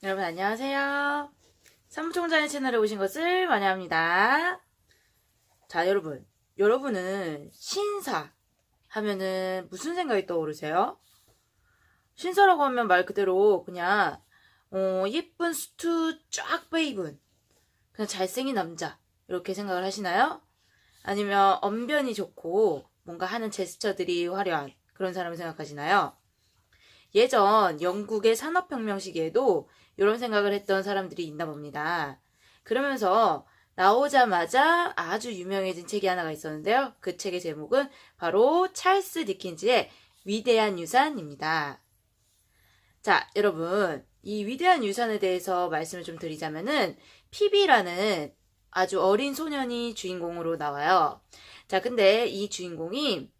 여러분 안녕하세요. 사무총장의 채널에 오신 것을 환영합니다. 자, 여러분은 신사 하면은 무슨 생각이 떠오르세요? 신사라고 하면 말 그대로 그냥 예쁜 수트 쫙 빼입은 그냥 잘생긴 남자 이렇게 생각을 하시나요? 아니면 언변이 좋고 뭔가 하는 제스처들이 화려한 그런 사람을 생각하시나요? 예전 영국의 산업혁명 시기에도 이런 생각을 했던 사람들이 있나 봅니다. 그러면서 나오자마자 아주 유명해진 책이 하나가 있었는데요. 그 책의 제목은 바로 찰스 디킨즈의 위대한 유산입니다. 자, 여러분, 이 위대한 유산에 대해서 말씀을 좀 드리자면은 피비라는 아주 어린 소년이 주인공으로 나와요. 자, 근데 이 주인공이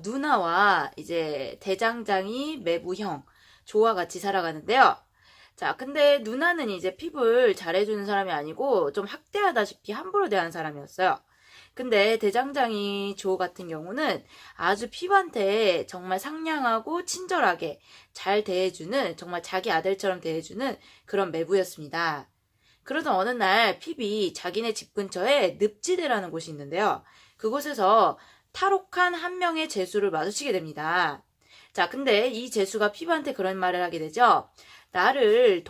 누나와 이제 대장장이 매부형 조와 같이 살아가는데요. 자, 근데 누나는 이제 핍을 잘해주는 사람이 아니고 좀 학대하다시피 함부로 대하는 사람이었어요. 근데 대장장이 조 같은 경우는 아주 핍한테 정말 상냥하고 친절하게 잘 대해주는 정말 자기 아들처럼 대해주는 그런 매부였습니다. 그러던 어느 날 핍이 자기네 집 근처에 늪지대라는 곳이 있는데요. 그곳에서 탈옥한 한 명의 제수를 마주치게 됩니다. 자, 근데 이 제수가 핍한테 그런 말을 하게 되죠. 나를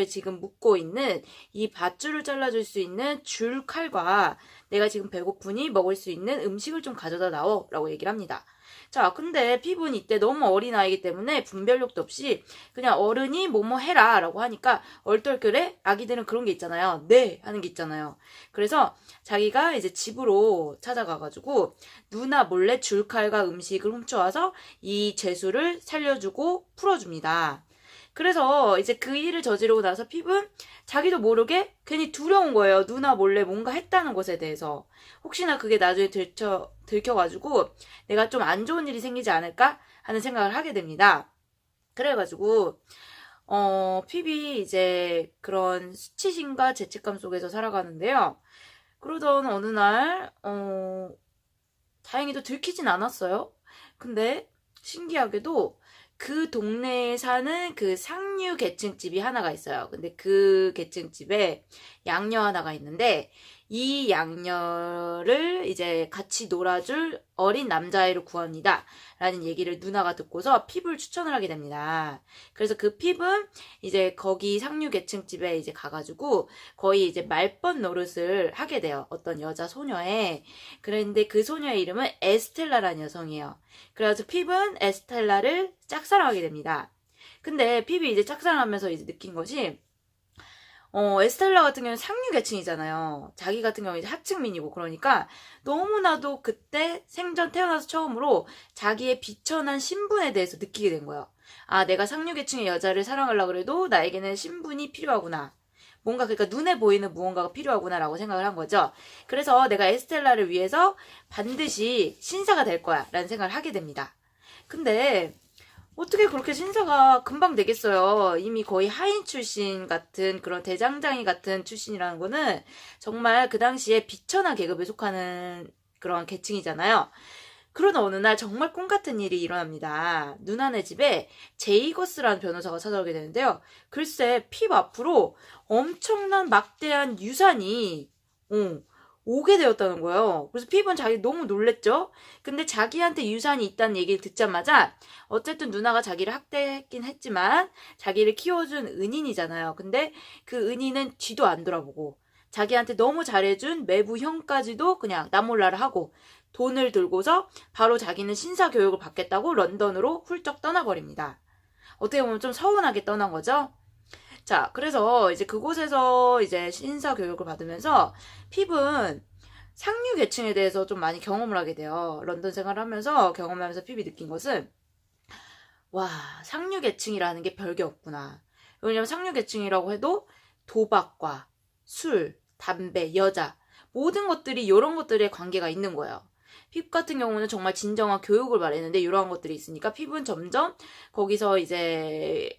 지금 묶고 있는 이 밧줄을 잘라줄 수 있는 줄 칼과 내가 지금 배고프니 먹을 수 있는 음식을 좀 가져다 놔오 라고 얘기를 합니다. 자, 근데 핍은 이때 너무 어린아이기 때문에 분별력도 없이 그냥 어른이 뭐뭐 해라 라고 하니까 얼떨결에 아기들은 그런 게 있잖아요. 네 하는 게 있잖아요. 그래서 자기가 이제 집으로 찾아가가지고 누나 몰래 줄칼과 음식을 훔쳐와서 이 죄수를 살려주고 풀어줍니다. 그래서 이제 그 일을 저지르고 나서 핍은 자기도 모르게 괜히 두려운 거예요. 누나 몰래 뭔가 했다는 것에 대해서. 혹시나 그게 나중에 들켜가지고 내가 좀 안 좋은 일이 생기지 않을까 하는 생각을 하게 됩니다. 그래가지고 핍이 이제 그런 수치심과 죄책감 속에서 살아가는데요. 그러던 어느 날 다행히도 들키진 않았어요. 근데 신기하게도 그 동네에 사는 그 상류 계층집이 하나가 있어요. 근데 그 계층집에 양녀 하나가 있는데 이 양녀를 이제 같이 놀아줄 어린 남자아이를 구합니다. 라는 얘기를 누나가 듣고서 핍을 추천을 하게 됩니다. 그래서 그 핍은 이제 거기 상류 계층집에 이제 가가지고 거의 이제 말벗 노릇을 하게 돼요. 어떤 여자 소녀에. 그런데 그 소녀의 이름은 에스텔라라는 여성이에요. 그래서 핍은 에스텔라를 짝사랑하게 됩니다. 근데 핍이 이제 짝사랑하면서 이제 느낀 것이 에스텔라 같은 경우는 상류 계층이잖아요. 자기 같은 경우는 이제 하층민이고 그러니까 너무나도 그때 생전 태어나서 처음으로 자기의 비천한 신분에 대해서 느끼게 된 거예요. 아, 내가 상류 계층의 여자를 사랑하려고 해도 나에게는 신분이 필요하구나. 뭔가 그러니까 눈에 보이는 무언가가 필요하구나라고 생각을 한 거죠. 그래서 내가 에스텔라를 위해서 반드시 신사가 될 거야 라는 생각을 하게 됩니다. 근데 어떻게 그렇게 신사가 금방 되겠어요. 이미 거의 하인 출신 같은 그런 대장장이 같은 출신이라는 거는 정말 그 당시에 비천한 계급에 속하는 그런 계층이잖아요. 그러나 어느 날 정말 꿈 같은 일이 일어납니다. 누나네 집에 제이거스라는 변호사가 찾아오게 되는데요. 글쎄 핍 앞으로 엄청난 막대한 유산이 오게 되었다는 거예요. 그래서 핍은 자기 너무 놀랬죠. 근데 자기한테 유산이 있다는 얘기를 듣자마자 어쨌든 누나가 자기를 학대했긴 했지만 자기를 키워준 은인이잖아요. 근데 그 은인은 뒤도 안 돌아보고 자기한테 너무 잘해준 매부 형까지도 그냥 나몰라라 하고 돈을 들고서 바로 자기는 신사 교육을 받겠다고 런던으로 훌쩍 떠나버립니다. 어떻게 보면 좀 서운하게 떠난 거죠. 자, 그래서 이제 그곳에서 이제 신사 교육을 받으면서 핍은 상류 계층에 대해서 좀 많이 경험을 하게 돼요. 런던 생활을 하면서 경험하면서 핍이 느낀 것은 와, 상류 계층이라는 게 별게 없구나. 왜냐면 상류 계층이라고 해도 도박과 술, 담배, 여자 모든 것들이 이런 것들에 관계가 있는 거예요. 핍 같은 경우는 정말 진정한 교육을 말했는데 이러한 것들이 있으니까 핍은 점점 거기서 이제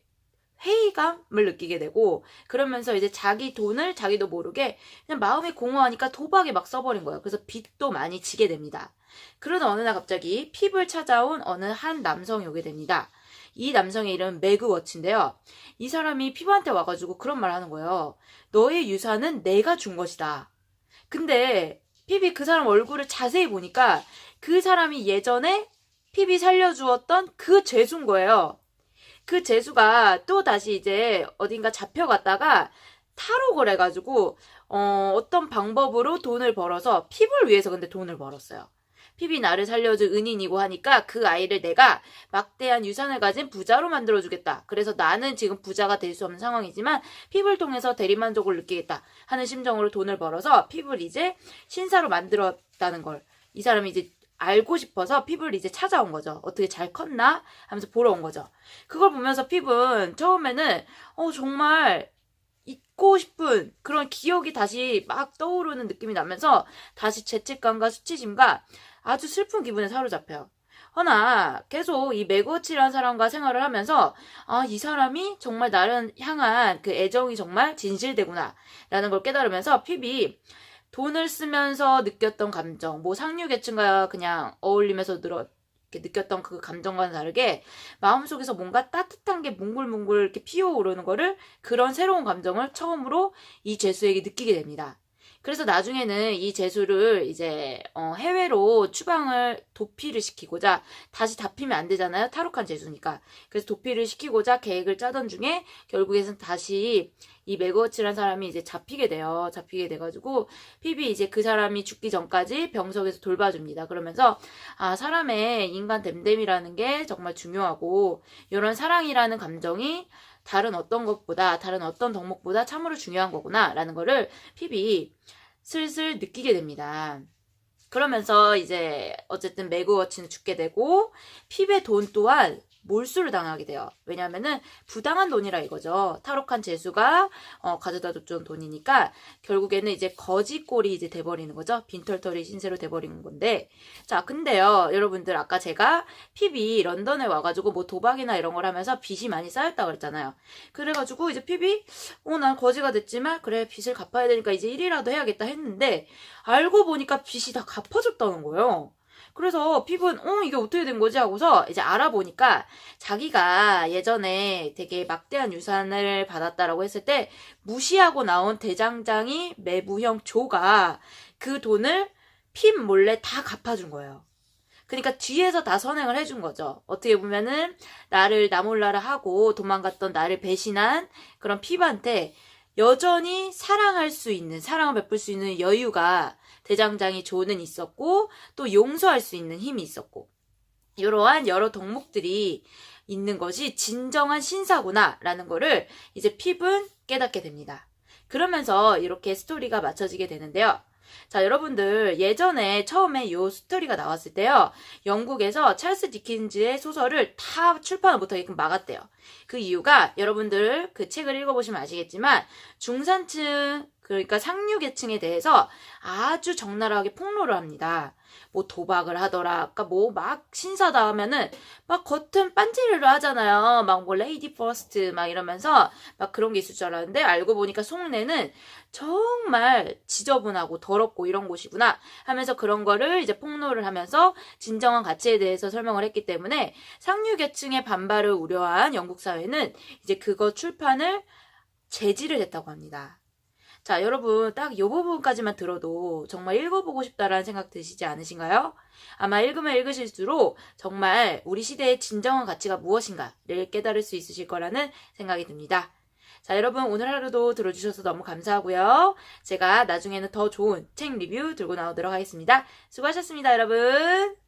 회의감을 느끼게 되고 그러면서 이제 자기 돈을 자기도 모르게 그냥 마음이 공허하니까 도박에 막 써버린 거예요. 그래서 빚도 많이 지게 됩니다. 그러던 어느 날 갑자기 핍을 찾아온 어느 한 남성이 오게 됩니다. 이 남성의 이름은 매그 워치인데요. 이 사람이 피브한테 와가지고 그런 말 하는 거예요. 너의 유산은 내가 준 것이다. 근데 피비 그 사람 얼굴을 자세히 보니까 그 사람이 예전에 피비 살려주었던 그 죄수인 거예요. 그 죄수가 또 다시 이제 어딘가 잡혀갔다가 탈옥을 해가지고 어떤 방법으로 돈을 벌어서 피부를 위해서 근데 돈을 벌었어요. 피비 나를 살려준 은인이고 하니까 그 아이를 내가 막대한 유산을 가진 부자로 만들어주겠다. 그래서 나는 지금 부자가 될 수 없는 상황이지만 피부를 통해서 대리만족을 느끼겠다 하는 심정으로 돈을 벌어서 피부를 이제 신사로 만들었다는 걸 이 사람이 이제 알고 싶어서 피부를 이제 찾아온 거죠. 어떻게 잘 컸나 하면서 보러 온 거죠. 그걸 보면서 피부는 처음에는 정말 잊고 싶은 그런 기억이 다시 막 떠오르는 느낌이 나면서 다시 죄책감과 수치심과 아주 슬픈 기분에 사로잡혀요. 허나 계속 이 매거치라는 사람과 생활을 하면서 이 사람이 정말 나를 향한 그 애정이 정말 진실되구나 라는 걸 깨달으면서 피비 돈을 쓰면서 느꼈던 감정, 뭐 상류계층과 그냥 어울리면서 이렇게 느꼈던 그 감정과는 다르게 마음속에서 뭔가 따뜻한 게 뭉글뭉글 이렇게 피어오르는 거를 그런 새로운 감정을 처음으로 이 죄수에게 느끼게 됩니다. 그래서 나중에는 이 죄수를 이제 해외로 도피를 시키고자 다시 잡히면 안 되잖아요. 탈옥한 죄수니까. 그래서 도피를 시키고자 계획을 짜던 중에 결국에는 다시 이 매거워치라는 사람이 이제 잡히게 돼요. 잡히게 돼가지고 피비 이제 그 사람이 죽기 전까지 병석에서 돌봐줍니다. 그러면서 사람의 인간 됨됨이라는 게 정말 중요하고 이런 사랑이라는 감정이 다른 어떤 덕목보다 참으로 중요한 거구나 라는 거를 피비 슬슬 느끼게 됩니다. 그러면서 이제 어쨌든 매그워치는 죽게 되고 피비의 돈 또한 몰수를 당하게 돼요. 왜냐하면은 부당한 돈이라 이거죠. 탈옥한 죄수가 가져다 줬던 돈이니까 결국에는 이제 거지꼴이 이제 돼버리는 거죠. 빈털터리 신세로 돼버리는 건데, 자 근데요 여러분들, 아까 제가 피비 런던에 와가지고 뭐 도박이나 이런 걸 하면서 빚이 많이 쌓였다고 그랬잖아요. 그래가지고 이제 피비 난 거지가 됐지만 그래 빚을 갚아야 되니까 이제 일이라도 해야겠다 했는데 알고 보니까 빚이 다 갚아줬다는 거예요. 그래서 피부는 이게 어떻게 된 거지 하고서 이제 알아보니까 자기가 예전에 되게 막대한 유산을 받았다라고 했을 때 무시하고 나온 대장장이 매부형 조가 그 돈을 핍 몰래 다 갚아준 거예요. 그러니까 뒤에서 다 선행을 해준 거죠. 어떻게 보면은 나를 나몰라라 하고 도망갔던 나를 배신한 그런 핍한테 여전히 사랑을 베풀 수 있는 여유가 대장장이 조는 있었고 또 용서할 수 있는 힘이 있었고 이러한 여러 덕목들이 있는 것이 진정한 신사구나 라는 거를 이제 핍은 깨닫게 됩니다. 그러면서 이렇게 스토리가 맞춰지게 되는데요. 자, 여러분들 예전에 처음에 이 스토리가 나왔을 때요, 영국에서 찰스 디킨즈의 소설을 다 출판을 못하게끔 막았대요. 그 이유가 여러분들 그 책을 읽어보시면 아시겠지만 중산층, 그러니까 상류계층에 대해서 아주 적나라하게 폭로를 합니다. 뭐 도박을 하더라, 아까 뭐 막 신사다 하면은 막 겉은 빤지르르 하잖아요. 막 뭐 레이디 퍼스트 막 이러면서 막 그런 게 있을 줄 알았는데 알고 보니까 속내는 정말 지저분하고 더럽고 이런 곳이구나 하면서 그런 거를 이제 폭로를 하면서 진정한 가치에 대해서 설명을 했기 때문에 상류계층의 반발을 우려한 영국 사회는 이제 그거 출판을 제지를 했다고 합니다. 자, 여러분 딱 이 부분까지만 들어도 정말 읽어보고 싶다라는 생각 드시지 않으신가요? 아마 읽으면 읽으실수록 정말 우리 시대의 진정한 가치가 무엇인가를 깨달을 수 있으실 거라는 생각이 듭니다. 자, 여러분 오늘 하루도 들어주셔서 너무 감사하고요. 제가 나중에는 더 좋은 책 리뷰 들고 나오도록 하겠습니다. 수고하셨습니다, 여러분.